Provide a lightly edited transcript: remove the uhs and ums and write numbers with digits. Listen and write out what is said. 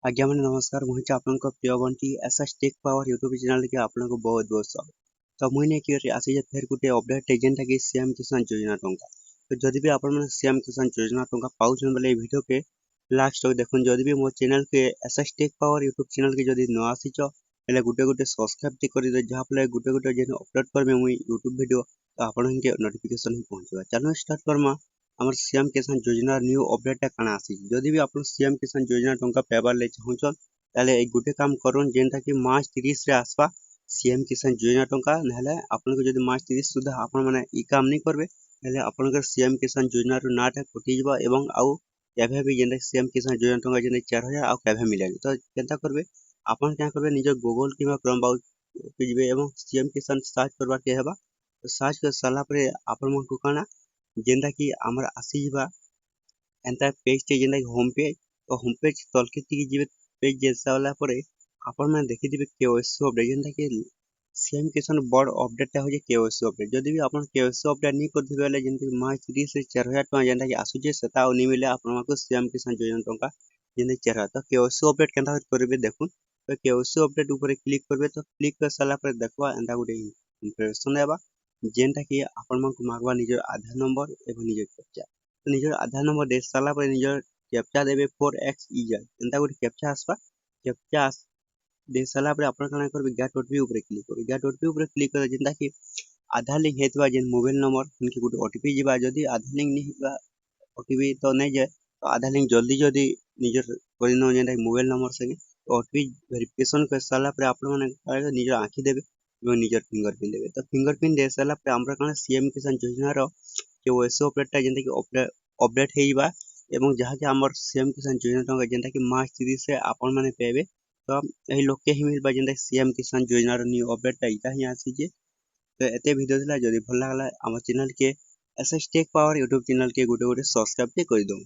आज्ञा मैंने नमस्कार मुझे आपको प्रिय बंटी ऐसा टेक पावर यूट्यूब चैनल के आपको बहुत बहुत स्वागत। तो मुझे कि आसी फिर गोटे अपडेट जेनटा कि सीएम किसान योजना टंका तो जदि भी आपण मैंने सीएम किसान योजना टंका पाउछन बोले वीडियो के लास्ट तक देखुन जदि भी मो चैनल के ऐसा टेक पावर यूट्यूब चैनल के जदि न आसीच हेले गोटे गोटे सब्सक्राइब टी कर दे जहाँ फल गोटे गोटे जेन अपलोड करबे मुई यूट्यूब वीडियो तो आपण के नोटिफिकेशन ही पहुंचवा चलो स्टार्ट करमा आमर सीएम किसान योजना न्यू अपडेट काना आसी जदि भी आपण सीएम किसान योजना टंका पेबार ले चाहुछन ताले एक गोटे काम करूँ जेनटा कि मार्च 30 रे आसवा सीएम किसान योजना टंका नहले आपन को जदि मार्च 30 सुधा आपन माने ई काम नहीं करबे नहले आपन के सीएम किसान योजना रो नाटा कटि जबा एवं आउ केभे भी जेनटा सीएम किसान योजना टंका जेने 4000 आउ केभे मिलेनी तो केनता करबे आपन क्या करबे निज गूगल किबा क्रोम ब्राउजर पे जिबे एवं सीएम किसान सर्च करबा के हेबा तो सर्च कर साला परे आपन मन को काना जेनटा कि हमर आसी जबा एंता पेज टे जेनटा होम पेज तो होम पेज तलके टिके जिबे पेज जैसा वाला परे आपण माने देखि दिबे केओएससी अपडेट जेनटा कि सीएम किसान बड़ अपडेट हो जे केओएससी अपडेट जदि भी आपण केओएससी अपडेट नहीं कर दिबे ले जेनटा मार्च 30 से 4000 टका जेनटा कि आसु जे सेता ओनी मिले आपण को सीएम किसान योजना टका जेने 4000 तो केओएससी अपडेट केनता करबे देखुन तो केओएससी अपडेट ऊपर क्लिक करबे तो क्लिक कर साला पर देखबा एंता गुडे इंप्रेशन आबा जेनटा कि आपण मन को मागवा निजर आधार नंबर एवं निजर कैप्चा तो निजर आधार नंबर दे साला पर निजर कैप्चा देबे 4xez एंता गुडे कैप्चा आसबा कैप्चा दे साला पर आपण काना करबे गेट ओटीपी ऊपर क्लिक करबे गेट ओटीपी ऊपर क्लिक कर जेनता कि आधार लिंक हेतबा जेन मोबाइल नंबर उनके गुडे ओटीपी जिबा जदी आधार लिंक नहीं हेतबा ओटीपी तो नहीं जाए तो आधार लिंक जल्दी जल्दी निजर करिनो जेनटा मोबाइल नंबर से ओटीपी वेरिफिकेशन कर साला पर आपण माने निजर आंखी देबे एवं निजर फिंगरप्रिंट देबे तो फिंगरप्रिंट दे साला पर हमरा काना सीएम किसान योजना रो के ओएसओ अपडेट जेनता कि अपडेट हेइबा एवं जहाँ के हमर सीएम किसान योजना टंका जेनता कि मार्च 30 से आपण माने पेबे तो एही लोग के ही मिलबा जेनता सीएम किसान योजना रो न्यू अपडेट इता ही आसी जे तो एते वीडियो दिला जदि भल लागला हमर चैनल के SS tech power YouTube channel के गोटे गोटे सब्सक्राइब के कर दो।